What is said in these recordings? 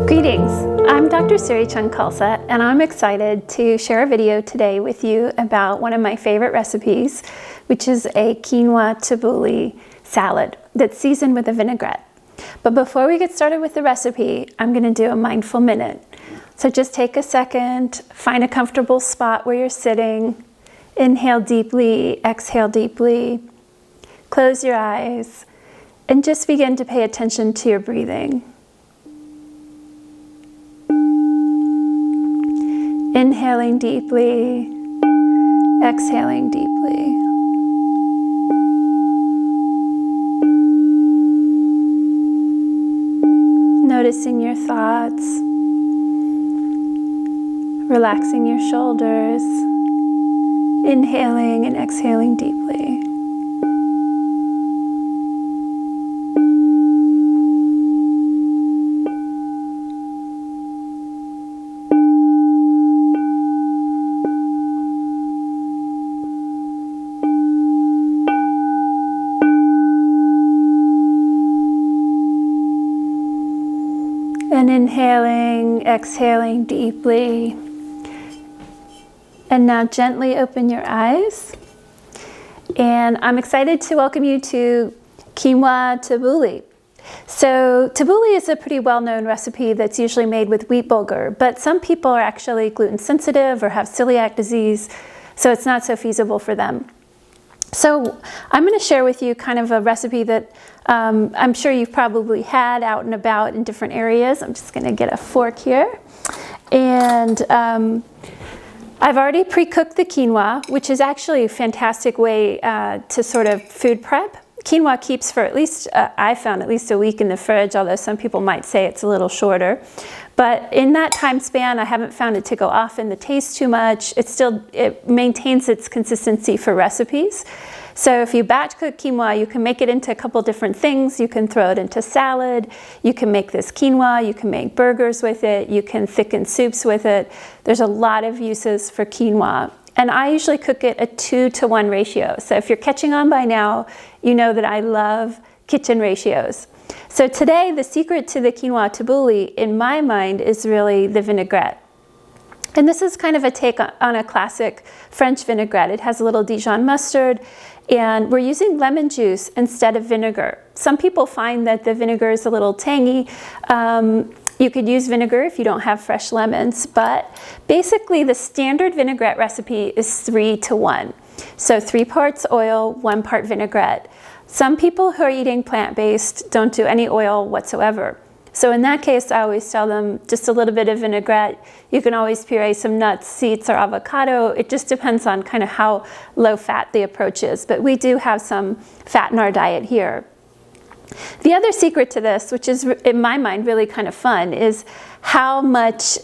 Greetings, I'm Dr. Suri Khalsa, and I'm excited to share a video today with you about one of my favorite recipes, which is a quinoa tabouli salad that's seasoned with a vinaigrette. But before we get started with the recipe, I'm going to do a mindful minute. So just take a second, find a comfortable spot where you're sitting, inhale deeply, exhale deeply, close your eyes, and just begin to pay attention to your breathing. Inhaling deeply, exhaling deeply. Noticing your thoughts, relaxing your shoulders, inhaling and exhaling deeply. And inhaling, exhaling deeply. And now gently open your eyes. And I'm excited to welcome you to quinoa tabouli. So tabouli is a pretty well-known recipe that's usually made with wheat bulgur, but some people are actually gluten sensitive or have celiac disease, so it's not so feasible for them. So I'm going to share with you kind of a recipe that I'm sure you've probably had out and about in different areas. I'm just going to get a fork here. And I've already pre-cooked the quinoa, which is actually a fantastic way to sort of food prep. Quinoa keeps for at least, I found at least a week in the fridge, although some people might say it's a little shorter. But in that time span, I haven't found it to go off in the taste too much. It maintains its consistency for recipes. So if you batch cook quinoa, you can make it into a couple different things. You can throw it into salad. You can make this quinoa. You can make burgers with it. You can thicken soups with it. There's a lot of uses for quinoa. And I usually cook it a 2-to-1 ratio. So if you're catching on by now, you know that I love kitchen ratios. So today, the secret to the quinoa tabouli, in my mind, is really the vinaigrette. And this is kind of a take on a classic French vinaigrette. It has a little Dijon mustard, and we're using lemon juice instead of vinegar. Some people find that the vinegar is a little tangy. You could use vinegar if you don't have fresh lemons, but basically the standard vinaigrette recipe is 3-to-1. So 3 parts oil, 1 part vinaigrette. Some people who are eating plant-based don't do any oil whatsoever. So in that case, I always tell them just a little bit of vinaigrette. You can always puree some nuts, seeds, or avocado. It just depends on kind of how low fat the approach is. But we do have some fat in our diet here. The other secret to this, which is in my mind really kind of fun, is how much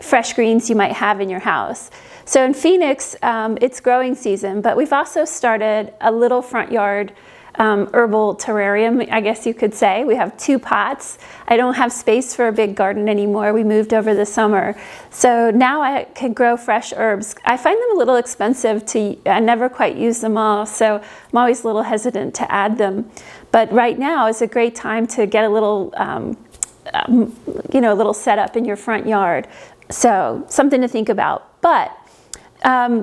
fresh greens you might have in your house. So in Phoenix, it's growing season, but we've also started a little front yard herbal terrarium, I guess you could say. We have 2 pots. I don't have space for a big garden anymore. We moved over the summer. So now I can grow fresh herbs. I find them a little expensive I never quite use them all, so I'm always a little hesitant to add them. But right now is a great time to get a little, a little setup in your front yard. So something to think about. But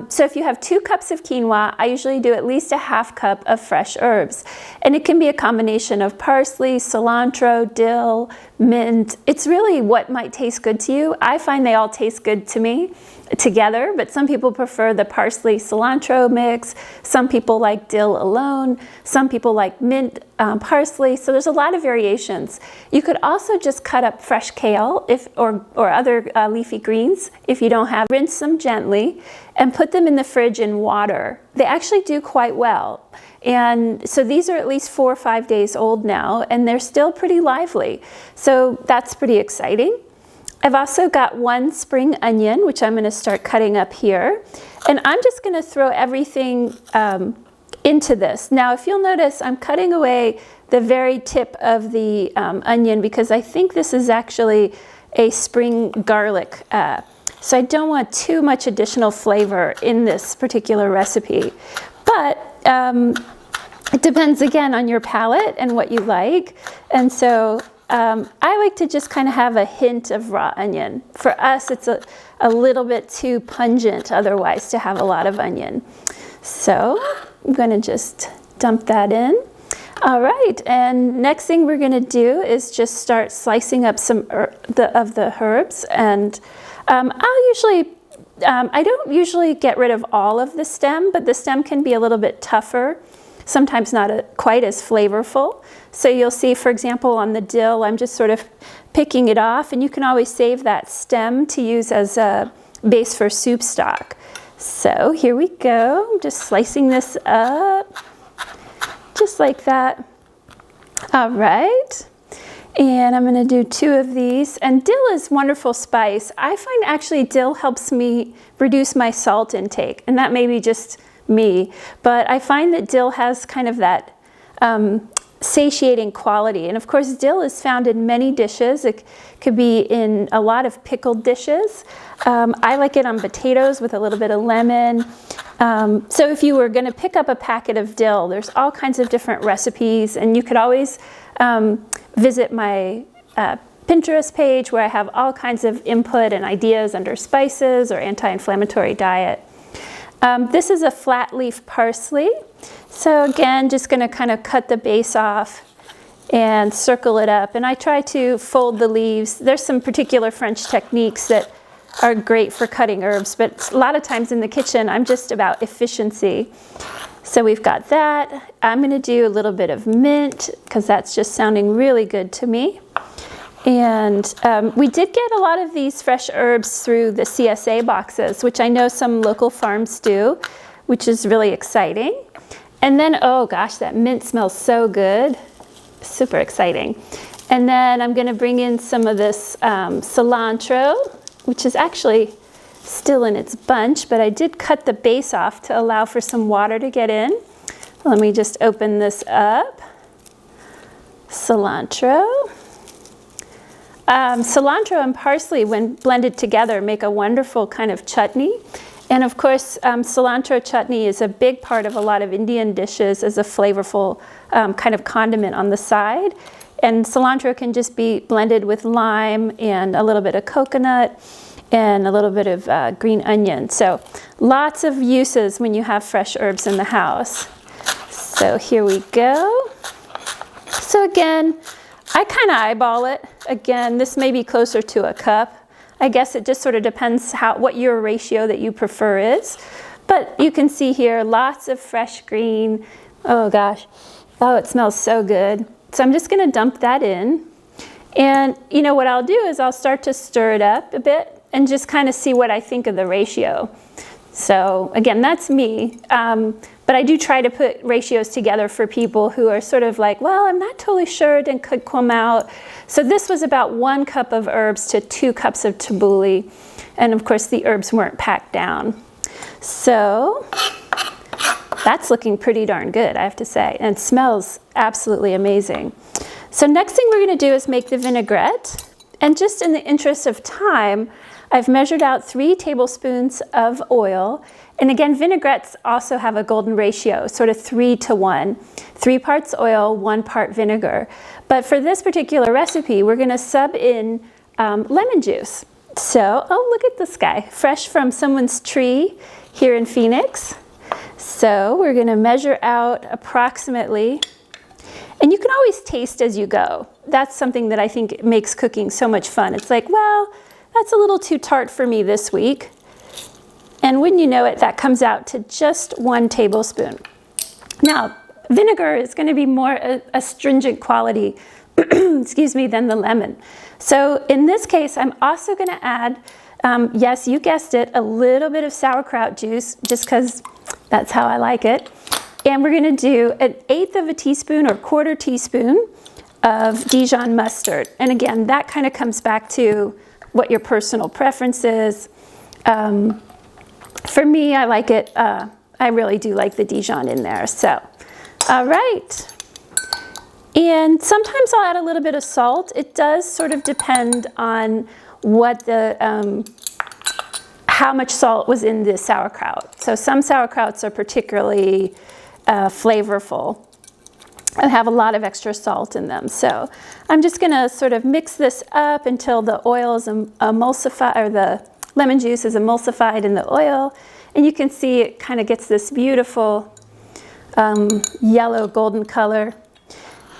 so if you have 2 cups of quinoa, I usually do at least a ½ cup of fresh herbs. And it can be a combination of parsley, cilantro, dill, mint. It's really what might taste good to you. I find they all taste good to me together, but some people prefer the parsley cilantro mix. Some people like dill alone. Some people like mint parsley. So there's a lot of variations. You could also just cut up fresh kale or other leafy greens if you don't have. Rinse them gently and put them in the fridge in water. They actually do quite well. And so these are at least 4 or 5 days old now, and they're still pretty lively. So that's pretty exciting. I've also got 1 spring onion, which I'm going to start cutting up here. And I'm just going to throw everything into this. Now, if you'll notice, I'm cutting away the very tip of the onion because I think this is actually a spring garlic. So I don't want too much additional flavor in this particular recipe. But it depends again on your palate and what you like. And so I like to just kind of have a hint of raw onion. For us, it's a little bit too pungent otherwise to have a lot of onion. So I'm going to just dump that in. All right, and next thing we're going to do is just start slicing up some of the herbs. And I don't usually get rid of all of the stem, but the stem can be a little bit tougher, sometimes not quite as flavorful. So you'll see, for example, on the dill, I'm just sort of picking it off, and you can always save that stem to use as a base for soup stock. So here we go. I'm just slicing this up, just like that. All right. And I'm going to do 2 of these. And dill is wonderful spice. I find actually dill helps me reduce my salt intake. And that may be just me. But I find that dill has kind of that satiating quality. And of course, dill is found in many dishes. It could be in a lot of pickled dishes. I like it on potatoes with a little bit of lemon. So if you were going to pick up a packet of dill, there's all kinds of different recipes. And you could always visit my Pinterest page where I have all kinds of input and ideas under spices or anti-inflammatory diet. This is a flat leaf parsley. So again, just going to kind of cut the base off and circle it up. And I try to fold the leaves. There's some particular French techniques that are great for cutting herbs, but a lot of times in the kitchen, I'm just about efficiency. So we've got that. I'm going to do a little bit of mint because that's just sounding really good to me. And we did get a lot of these fresh herbs through the CSA boxes, which I know some local farms do, which is really exciting. And then, oh gosh, that mint smells so good. Super exciting. And then I'm going to bring in some of this cilantro, which is actually still in its bunch, but I did cut the base off to allow for some water to get in. Let me just open this up. Cilantro. Cilantro and parsley, when blended together, make a wonderful kind of chutney. And of course, cilantro chutney is a big part of a lot of Indian dishes as a flavorful kind of condiment on the side. And cilantro can just be blended with lime and a little bit of coconut and a little bit of green onion. So lots of uses when you have fresh herbs in the house. So here we go. So again, I kind of eyeball it. Again, this may be closer to a cup. I guess it just sort of depends what your ratio that you prefer is. But you can see here lots of fresh green. Oh gosh, oh, it smells so good. So I'm just going to dump that in. And you know what I'll do is I'll start to stir it up a bit and just kind of see what I think of the ratio. So again, that's me. But I do try to put ratios together for people who are sort of like, well, I'm not totally sure, it didn't come out. So this was about 1 cup of herbs to 2 cups of tabouli. And of course, the herbs weren't packed down. So that's looking pretty darn good, I have to say. And it smells absolutely amazing. So next thing we're going to do is make the vinaigrette. And just in the interest of time, I've measured out 3 tablespoons of oil. And again, vinaigrettes also have a golden ratio, sort of 3 to 1. 3 parts oil, 1 part vinegar. But for this particular recipe, we're going to sub in lemon juice. So, oh, look at this guy, fresh from someone's tree here in Phoenix. So we're going to measure out approximately, and you can always taste as you go. That's something that I think makes cooking so much fun. It's like, well, that's a little too tart for me this week. And wouldn't you know it, that comes out to just 1 tablespoon. Now, vinegar is going to be more astringent quality, excuse me, than the lemon. So in this case, I'm also going to add, yes, you guessed it, a little bit of sauerkraut juice, just because that's how I like it. And we're going to do 1/8 of a teaspoon or 1/4 teaspoon of Dijon mustard. And again, that kind of comes back to what your personal preference is. For me, I like it, I really do like the Dijon in there. So, all right. And sometimes I'll add a little bit of salt. It does sort of depend on what how much salt was in the sauerkraut. So some sauerkrauts are particularly flavorful. and have a lot of extra salt in them. So I'm just gonna sort of mix this up until the oil is emulsified, or the lemon juice is emulsified in the oil. And you can see it kind of gets this beautiful yellow golden color.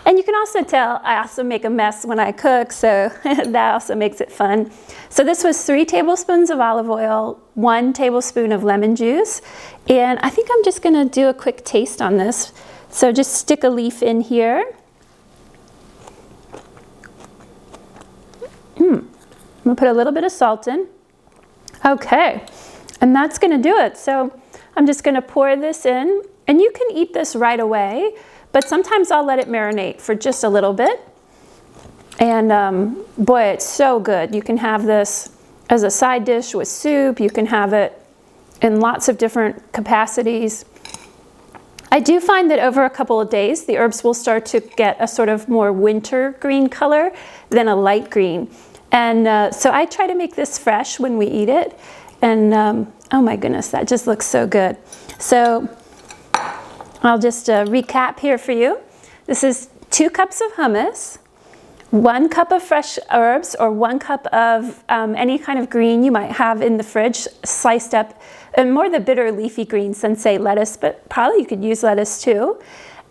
And you can also tell I also make a mess when I cook, so that also makes it fun. So this was 3 tablespoons of olive oil, 1 tablespoon of lemon juice, and I think I'm just gonna do a quick taste on this. So just stick a leaf in here. I'm gonna put a little bit of salt in. Okay, and that's gonna do it. So I'm just gonna pour this in, and you can eat this right away, but sometimes I'll let it marinate for just a little bit. And boy, it's so good. You can have this as a side dish with soup. You can have it in lots of different capacities. I do find that over a couple of days, the herbs will start to get a sort of more winter green color than a light green. And so I try to make this fresh when we eat it. And oh my goodness, that just looks so good. So I'll just recap here for you. This is 2 cups of hummus, 1 cup of fresh herbs, or 1 cup of any kind of green you might have in the fridge, sliced up, and more the bitter leafy greens than say lettuce, but probably you could use lettuce too.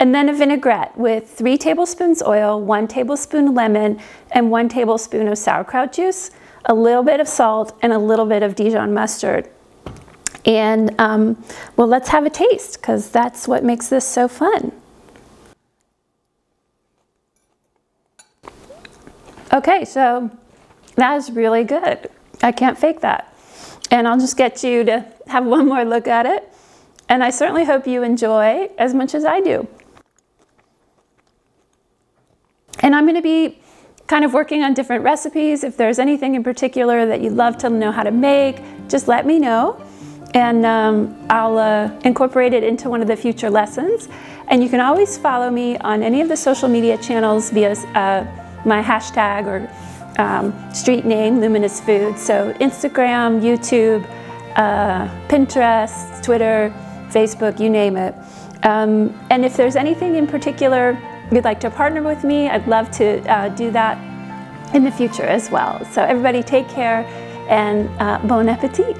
And then a vinaigrette with 3 tablespoons oil, 1 tablespoon lemon, and 1 tablespoon of sauerkraut juice, a little bit of salt, and a little bit of Dijon mustard. And well, let's have a taste, because that's what makes this so fun. Okay, so that is really good. I can't fake that. And I'll just get you to have one more look at it. And I certainly hope you enjoy as much as I do. And I'm going to be kind of working on different recipes. If there's anything in particular that you'd love to know how to make, just let me know. And I'll incorporate it into one of the future lessons. And you can always follow me on any of the social media channels via my hashtag or street name, Luminous Food. So Instagram, YouTube, Pinterest, Twitter, Facebook, you name it. And if there's anything in particular you'd like to partner with me, I'd love to do that in the future as well. So everybody take care, and bon appetit.